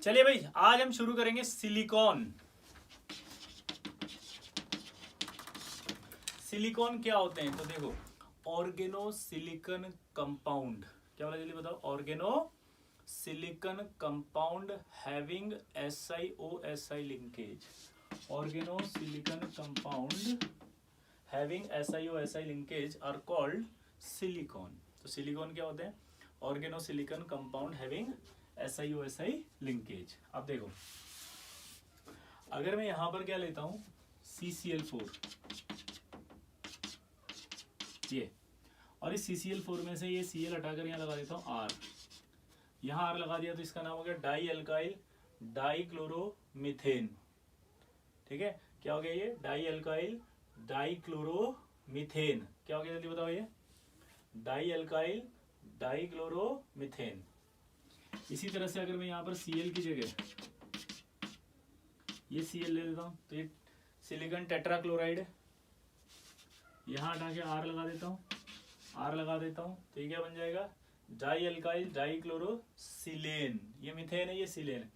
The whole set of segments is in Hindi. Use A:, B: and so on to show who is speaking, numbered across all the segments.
A: चलिए भाई, आज हम शुरू करेंगे सिलिकॉन। सिलिकॉन क्या होते हैं तो देखो, ऑर्गेनो सिलिकन कंपाउंड। क्या बोला जल्दी बताओ? Organo silicon compound having SiO(Si) linkage. Organo silicon compound having SiO(Si) linkage are called silicone. तो सिलिकॉन क्या होते हैं? Organo silicon compound having SiO(Si) linkage. अब देखो, अगर मैं यहां पर क्या लेता हूं, CCl4, ये, और इस CCl4 में से ये Cl हटाकर यहाँ लगा देता हूँ R, यहाँ R लगा दिया तो इसका नाम हो गया डाई अल्काइल डाइक्लोरोमीथेन। ठीक है, क्या हो गया ये? Die alkyl dichloromethane. क्या हो गया जल्दी बताओ? ये डाई अल्काइल डाइक्लोरोमीथेन। इसी तरह से अगर मैं यहाँ पर Cl की जगह ये Cl ले लेता हूँ तो ये सिलिकॉन टेट्राक्लोराइड है, यहाँ हटा के R लगा देता हूँ, R लगा देता हूँ तो ये क्या बन जाएगा? Di alkyl dichlorosilane. ये मीथेन है, ये सिलेन है।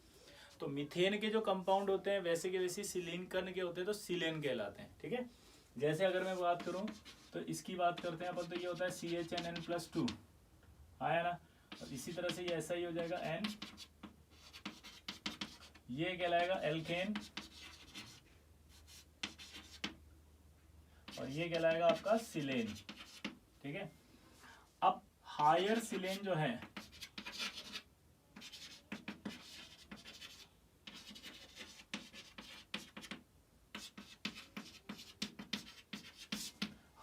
A: तो मीथेन के जो कंपाउंड होते हैं वैसे के वैसे सिलिकॉन के होते हैं तो सिलेन कहलाते हैं। ठीक है, जैसे अगर मैं बात करूँ तो इसकी बात करते हैं अपन, तो ये होता है CHNN+2 आया ना, और इसी तरह से ये ऐसा ही हो जाएगा N, ये कहलाएगा एल्केन, और ये कहलाएगा आपका सिलेन। ठीक है, अब हायर सिलेन जो है,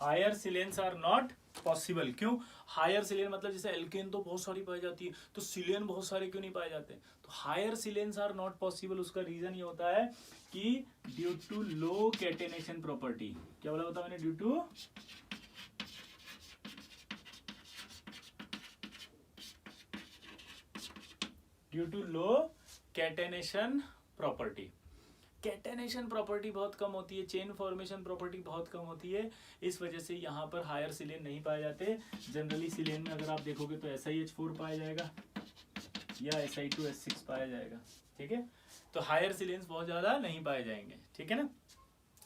A: higher silanes are not possible. क्यों? हायर सिलेन मतलब जैसे एल्केन तो बहुत सारी पाई जाती है, तो सिलेन बहुत सारे क्यों नहीं पाए जाते? तो higher silanes are not possible, उसका रीजन ये होता है कि due to low catenation property. क्या बोला होता मैंने? Due to low catenation property. Catenation property बहुत कम होती है, चेन फॉर्मेशन प्रॉपर्टी बहुत कम होती है, इस वजह से यहाँ पर हायर सिलेन नहीं पाए जाते। जनरली सिलेन में अगर आप देखोगे तो SiH4 पाया जाएगा या Si2H6 पाया जाएगा। ठीक है, तो हायर सिलेन्स बहुत ज़्यादा नहीं पाए जाएंगे। ठीक है ना।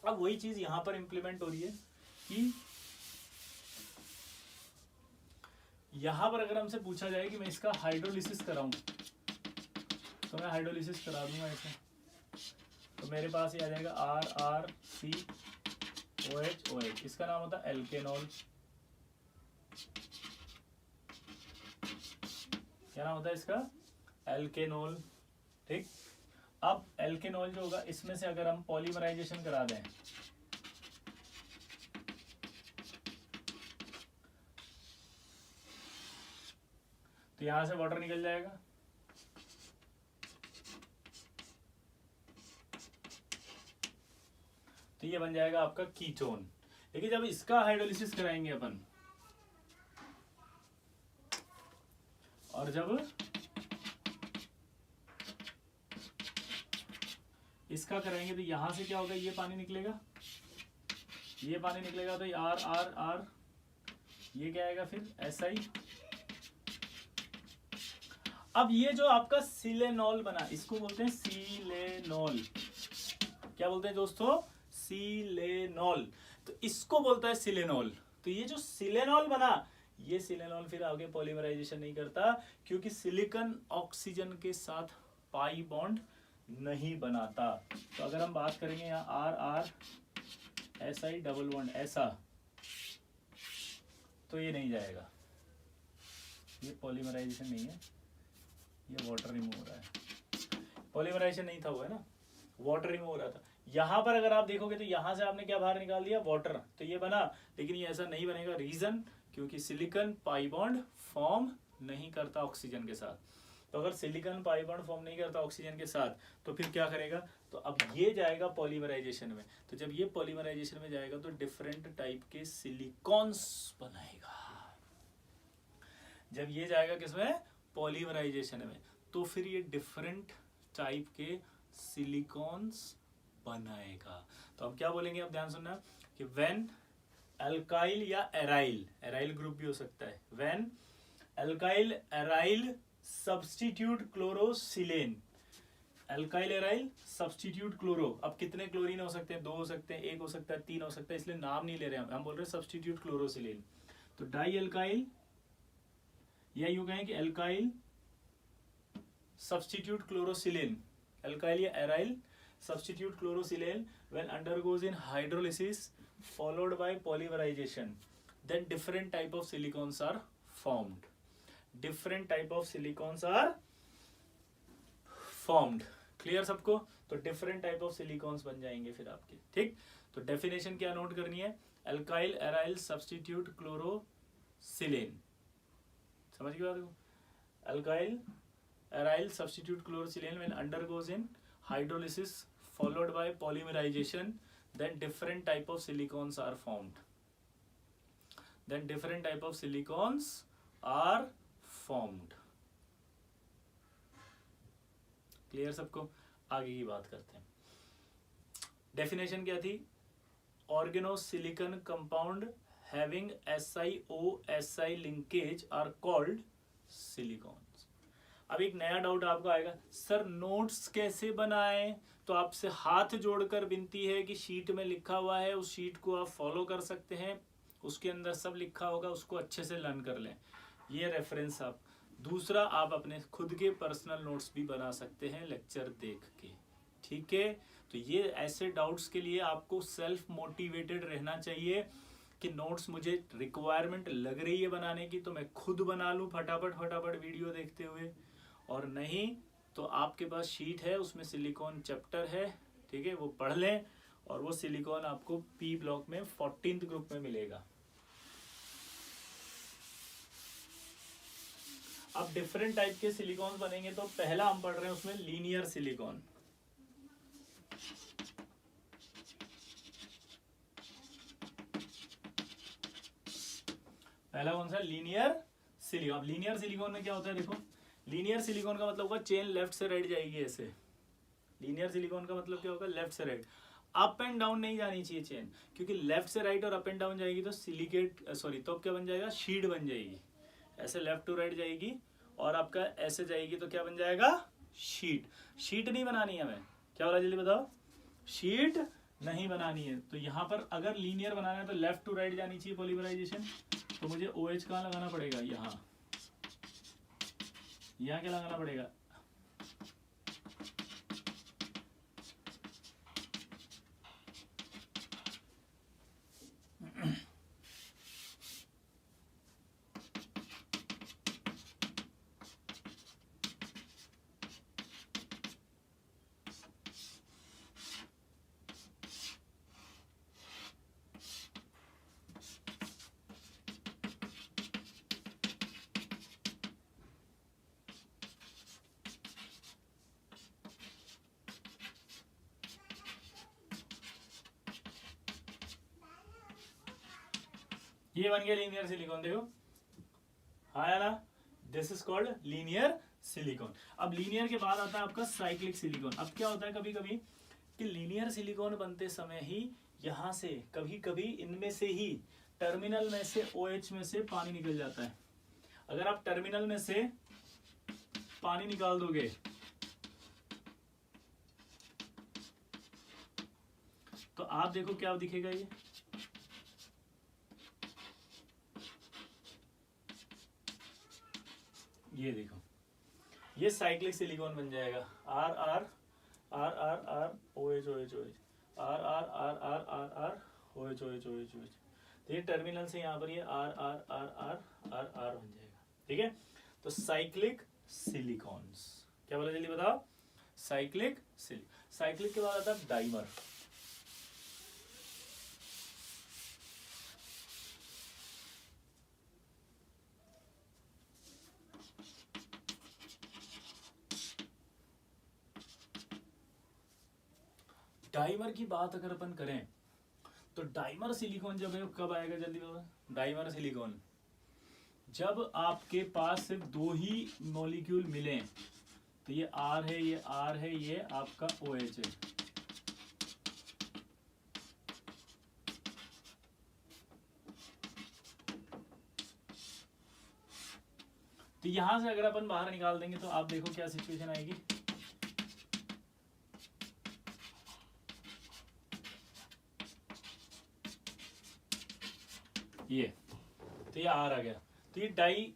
A: अब वही चीज़ यहाँ पर इम्प्लीमेंट हो रही है कि यहाँ पर अगर हमसे पूछा जाए कि मैं इसका हाइड्रोलिसिस कराऊँ तो मैं हाइड्रोलिसिस करा दूंगा ऐसे, तो मेरे पास ये आ जाएगा RRCOH। इसका नाम होता है एल्केनॉल। क्या नाम होता है इसका? एल्केनॉल। ठीक, अब एल्केनॉल जो होगा इसमें से अगर हम पॉलीमराइजेशन करा दें तो यहां से वाटर निकल जाएगा, तो ये बन जाएगा आपका कीटोन। लेकिन जब इसका हाइड्रोलिसिस कराएंगे अपन, और जब इसका कराएंगे तो यहां से क्या होगा? ये पानी निकलेगा, ये पानी निकलेगा तो ये R ये क्या आएगा फिर? SI। अब ये जो आपका सिलेनॉल बना, इसको बोलते हैं सिलेनॉल। क्या बोलते हैं दोस्तों? सिलेनॉल। तो इसको बोलता है सिलेनॉल। तो ये जो सिलेनॉल बना, ये सिलेनॉल फिर आगे पॉलीमराइजेशन नहीं करता, क्योंकि सिलिकॉन ऑक्सीजन के साथ पाई बॉन्ड नहीं बनाता। तो अगर हम बात करेंगे यहाँ RRSI डबल बॉन्ड ऐसा, तो ये नहीं जाएगा, ये पॉलीमराइजेशन नहीं है, ये वाटर रिमूव हो रहा है। पॉलीमराइजेशन नहीं था वो, है ना, वाटर रिमूव हो रहा था। यहाँ पर अगर आप देखोगे तो यहाँ से आपने क्या बाहर निकाल दिया? वाटर। तो ये बना, लेकिन ये ऐसा नहीं बनेगा। रीजन? क्योंकि सिलिकॉन पाई बॉन्ड फॉर्म नहीं करता ऑक्सीजन के साथ। तो अगर सिलिकॉन पाई बॉन्ड फॉर्म नहीं करता ऑक्सीजन के साथ तो फिर क्या करेगा? तो अब ये जाएगा पॉलीमराइजेशन में। तो जब ये पॉलीमराइजेशन में जाएगा तो डिफरेंट टाइप के सिलिकॉन्स बनाएगा। जब ये जाएगा किसमें? पॉलीमराइजेशन में, तो फिर ये डिफरेंट टाइप के सिलिकॉन्स बनाएगा। तो हम क्या बोलेंगे? अब ध्यान सुनना कि व्हेन अल्काइल या एराइल ग्रुप भी हो सकता है, when alkyl aryl substitute chlorosilane, alkyl aryl substitute chloro. अब कितने क्लोरीन हो सकते हैं? 2 हो सकते हैं, 1 हो सकता है, 3 हो सकता है, इसलिए नाम नहीं ले रहे हम बोल रहे हैं सब्स्टिट्यूट क्लोरोसिलेन। तो डाई एल्काइल, या यूं कहें कि एल्काइल सब्स्टिट्यूट क्लोरोसिलेन, एल्काइल या aryl substitute chlorosilane when undergoes in hydrolysis followed by polymerization, then different type of silicons are formed. Different type of silicons are formed. Clear सबको? तो डिफरेंट टाइप ऑफ सिलिकॉन्स बन जाएंगे फिर आपके, ठीक। तो डेफिनेशन क्या नोट करनी है? एल्काइल एराइल सब्स्टिट्यूट क्लोरोसिलेन, समझ गए बात को? Alkyl aryl substitute chlorosilane when undergoes in hydrolysis followed by polymerization, then different type of silicons are formed. Then different type of silicons are formed. Clear सबको? आगे की बात करते हैं। डेफिनेशन क्या थी? Organosilicon compound having SiO-Si linkage are called silicones. अब एक नया डाउट आपको आएगा, सर नोट्स कैसे बनाएं? तो आपसे हाथ जोड़कर विनती है कि शीट में लिखा हुआ है, उस शीट को आप फॉलो कर सकते हैं, उसके अंदर सब लिखा होगा, उसको अच्छे से लर्न कर लें, ये रेफरेंस आप। दूसरा, आप अपने खुद के पर्सनल नोट्स भी बना सकते हैं लेक्चर देख के, ठीक है। तो ये ऐसे डाउट्स के लिए आपको सेल्फ मोटिवेटेड रहना चाहिए कि नोट्स मुझे रिक्वायरमेंट लग रही है बनाने की तो मैं खुद बना लूँ फटाफट फटाफट वीडियो देखते हुए, और नहीं तो आपके पास शीट है, उसमें सिलिकॉन चैप्टर है, ठीक है, वो पढ़ लें, और वो सिलिकॉन आपको पी ब्लॉक में 14th ग्रुप में मिलेगा। अब डिफरेंट टाइप के सिलिकॉन बनेंगे, तो पहला हम पढ़ रहे हैं उसमें लीनियर सिलिकॉन। पहला कौन सा? Linear silicon. लीनियर सिलिकॉन में क्या होता है? देखो, लीनियर सिलिकॉन का मतलब होगा चेन लेफ्ट से राइट जाएगी ऐसे। लीनियर सिलिकॉन का मतलब क्या होगा? लेफ्ट से राइट, अप एंड डाउन नहीं जानी चाहिए चेन, क्योंकि लेफ्ट से राइट और अप एंड डाउन जाएगी तो सिलिकेट तो क्या बन जाएगा? शीट बन जाएगी। ऐसे लेफ्ट टू राइट जाएगी और आपका ऐसे जाएगी तो क्या बन जाएगा? शीट। शीट नहीं बनानी है हमें, क्या बोला जल्दी बताओ? शीट नहीं बनानी है। तो यहाँ पर अगर लीनियर बनाना है तो लेफ्ट टू राइट जानी चाहिए पॉलीमराइजेशन, तो मुझे OH कहाँ लगाना पड़ेगा? यहाँ क्या लगाना पड़ेगा? ये बन गया लीनियर सिलिकॉन। देखो आया ना, this is called linear silicon. अब लीनियर के बाद आता है आपका साइक्लिक सिलिकॉन। अब क्या होता है कभी कभी कि लीनियर सिलिकॉन बनते समय ही यहाँ से कभी कभी इनमें से ही टर्मिनल में से OH में से पानी निकल जाता है। अगर आप टर्मिनल में से पानी निकाल दोगे तो आप देखो क्या दिखेगा, ये देखो, ये साइक्लिक सिलिकॉन बन जाएगा। R R R R R OH OH OH R R R R R R OH OH OH OH। तो ये टर्मिनल से यहाँ पर ये R R R R R R बन जाएगा, ठीक है। तो साइक्लिक सिलिकॉन्स, क्या बोला जल्दी बताओ? साइक्लिक साइक्लिक के बाद आता है डाइमर। डाइमर की बात अगर अपन करें तो डाइमर सिलिकॉन जब है कब आएगा जल्दी बताओ? डाइमर सिलिकॉन जब आपके पास सिर्फ 2 ही मॉलिक्यूल मिले, तो ये R है, ये R है, ये आपका OH है। तो यहां से अगर अपन बाहर निकाल देंगे तो आप देखो क्या सिचुएशन आएगी। ये तो ये आर आ गया। तो ये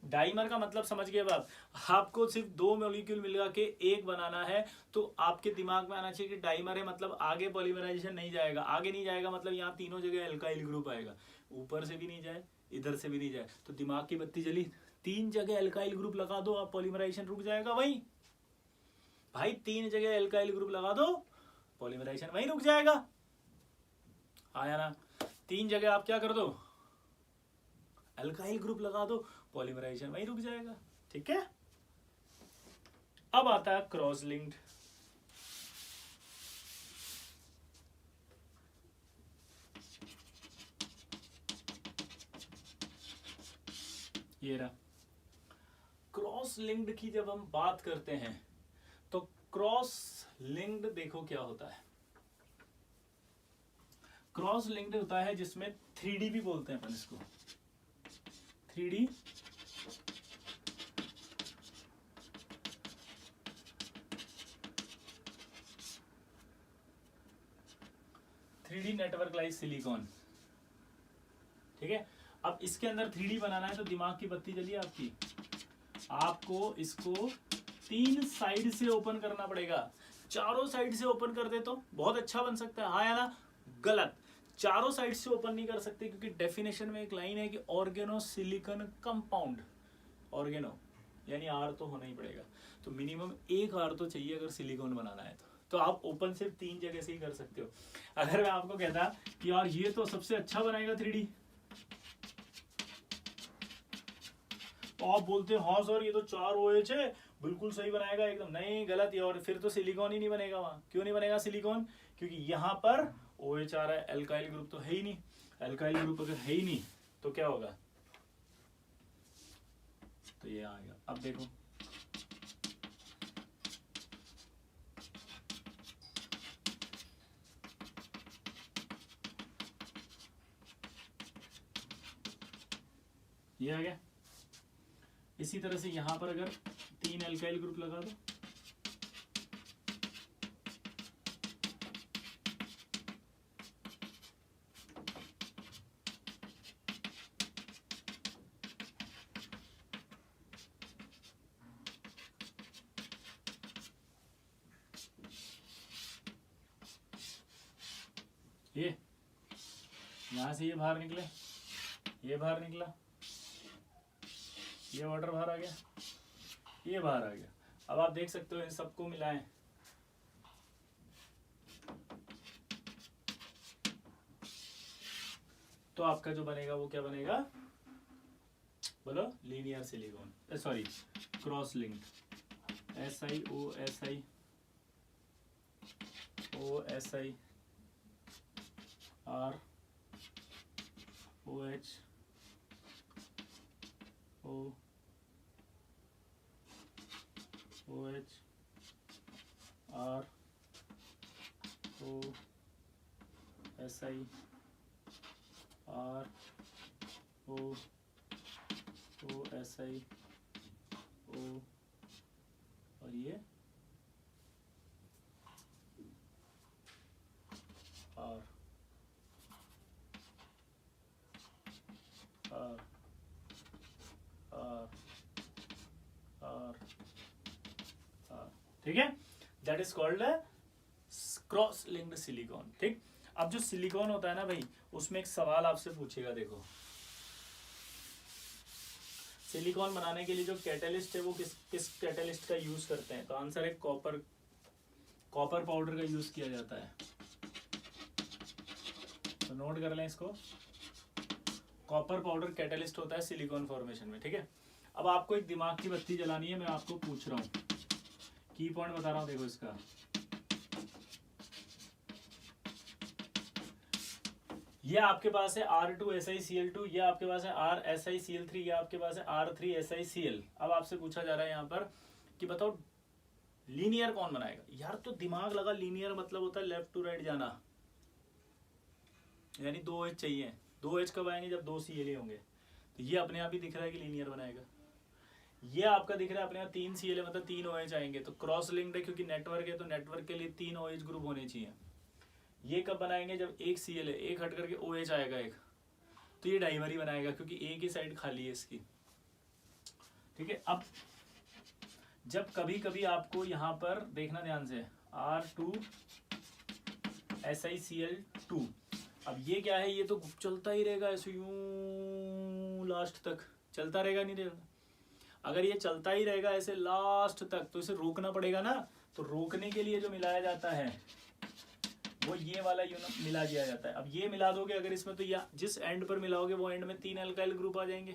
A: डाइमर का मतलब समझ गए आप। आपको सिर्फ 2 मॉलिक्यूल मिलवा के एक बनाना है, तो आपके दिमाग में आना चाहिए कि डाइमर है मतलब आगे पॉलीमराइजेशन नहीं जाएगा। आगे नहीं जाएगा मतलब यहाँ तीनों जगह एल्काइल ग्रुप आएगा, ऊपर से भी नहीं जाए इधर से भी नहीं जाए। तो दिमाग की बत्ती जली, 3 जगह एल्काइल ग्रुप लगा दो, आप पॉलीमराइजेशन रुक जाएगा वहीं भाई। 3 जगह एल्काइल ग्रुप लगा दो, पॉलीमराइजेशन वहीं रुक जाएगा। आया ना? 3 जगह आप क्या कर दो, अल्काइल ग्रुप लगा दो, पॉलीमराइजेशन वहीं रुक जाएगा। ठीक है। अब आता है क्रॉस लिंक्ड। ये रहा क्रॉस लिंक्ड की। जब हम बात करते हैं तो क्रॉस लिंक्ड देखो क्या होता है। क्रॉस लिंक्ड होता है जिसमें 3D भी बोलते हैं अपन इसको, 3D 3D network like silicon. ठीक है। अब इसके अंदर 3D बनाना है तो दिमाग की बत्ती जली आपकी। आपको इसको 3 साइड से ओपन करना पड़ेगा। चारों साइड से ओपन कर दे तो बहुत अच्छा बन सकता है। हाँ या ना? गलत। चारों साइड से ओपन नहीं कर सकते क्योंकि डेफिनेशन में एक लाइन है कि ऑर्गेनो सिलिकॉन कंपाउंड। ऑर्गेनो यानी आर तो होना ही पड़ेगा। तो मिनिमम एक आर तो चाहिए अगर सिलिकॉन बनाना है तो आप ओपन सिर्फ 3 जगह से ही कर सकते हो। अगर मैं आपको कहता कि यार ये तो सबसे अच्छा बनाएगा 3D, तो आप बोलते हैं हाँ सर ये तो 4 OH है, बिल्कुल सही बनाएगा एकदम। नहीं, गलत। ये और फिर तो सिलिकॉन ही नहीं बनेगा वहां। क्यों नहीं बनेगा सिलिकॉन? क्योंकि यहाँ पर OH आ रहा है, एल्काइल ग्रुप तो है ही नहीं। एल्काइल ग्रुप अगर है ही नहीं तो क्या होगा? तो ये आएगा। अब देखो ये आ गया। इसी तरह से यहां पर अगर 3 एल्काइल ग्रुप लगा दो, ये यहां से ये बाहर निकले, ये बाहर निकला, ये वाटर बाहर आ गया, ये बाहर आ गया। अब आप देख सकते हो इन सबको मिलाएं तो आपका जो बनेगा वो क्या बनेगा? बोलो। Linear silicon, sorry cross linked. SiO OSi R OH O OH R O SI R O SI O और ये R R R R R। ठीक है। That is called cross linked silicon. ठीक। अब जो सिलिकॉन होता है ना भाई, उसमें एक सवाल आपसे पूछेगा। देखो सिलिकॉन बनाने के लिए जो कैटलिस्ट है वो किस कैटलिस्ट का यूज करते हैं? तो आंसर है कॉपर पाउडर का यूज किया जाता है। तो नोट कर लें इसको। कॉपर पाउडर कैटलिस्ट होता है सिलिकॉन फॉर्मेशन में। ठीक है। अब आपको एक दिमाग की बत्ती जलानी है। मैं आपको पूछ रहा हूँ, की पॉइंट बता रहा हूँ। देखो इसका ये आपके पास है R2SiCl2, ये आपके पास है RSiCl3, ये आपके पास है R3SiCl। अब आपसे पूछा जा रहा है यहाँ पर कि बताओ लीनियर कौन बनाएगा? यार तो दिमाग लगा, लीनियर मतलब होता है लेफ्ट टू राइट जाना, यानी 2 OH चाहिए। 2 OH कब आएंगे? जब 2 Cl होंगे। तो ये अपने आप ही दिख रहा है कि लीनियर बनाएगा। ये आपका दिख रहा है अपने आप 3 Cl मतलब 3 OH आएंगे। तो क्रॉस लिंक्ड है क्योंकि नेटवर्क है, तो नेटवर्क के लिए 3 OH ग्रुप होने चाहिए। ये कब बनाएंगे? जब 1 Cl है, एक हट करके OH आएगा एक। तो ये डाइमर ही बनाएगा क्योंकि एक ही साइड खाली है इसकी। ठीक है, अब जब कभी कभी आपको यहाँ पर देखना ध्यान से, R2SiCl2, अब ये क्या है, ये तो चलता ही रहेगा ऐसे यूं लास्ट तक, चलता रहेगा नहीं रहेगा। अगर ये चलता ही रहेगा ऐसे लास्ट तक तो इसे रोकना पड़ेगा ना, तो रोकने के लिए जो मिलाया जाता है वो ये वाला यूनिट मिला दिया जाता है। अब ये मिला दोगे अगर इसमें, तो या जिस एंड पर मिलाओगे वो एंड में 3 अल्काइल ग्रुप आ जाएंगे।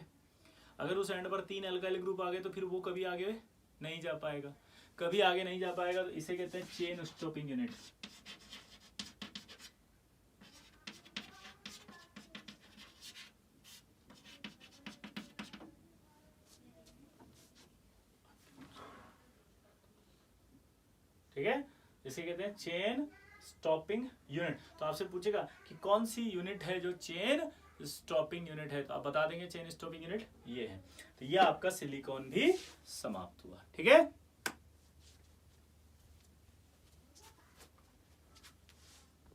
A: अगर उस एंड पर 3 अल्काइल ग्रुप आ गए तो फिर वो कभी आगे नहीं जा पाएगा, कभी आगे नहीं जा पाएगा। तो इसे कहते हैं चेन स्टॉपिंग यूनिट। ठीक है, इसे कहते हैं चेन स्टॉपिंग यूनिट। तो आपसे पूछेगा कि कौन सी यूनिट है जो चेन स्टॉपिंग यूनिट है, तो आप बता देंगे चेन स्टॉपिंग यूनिट ये है। तो ये आपका सिलिकॉन भी समाप्त हुआ। ठीक है।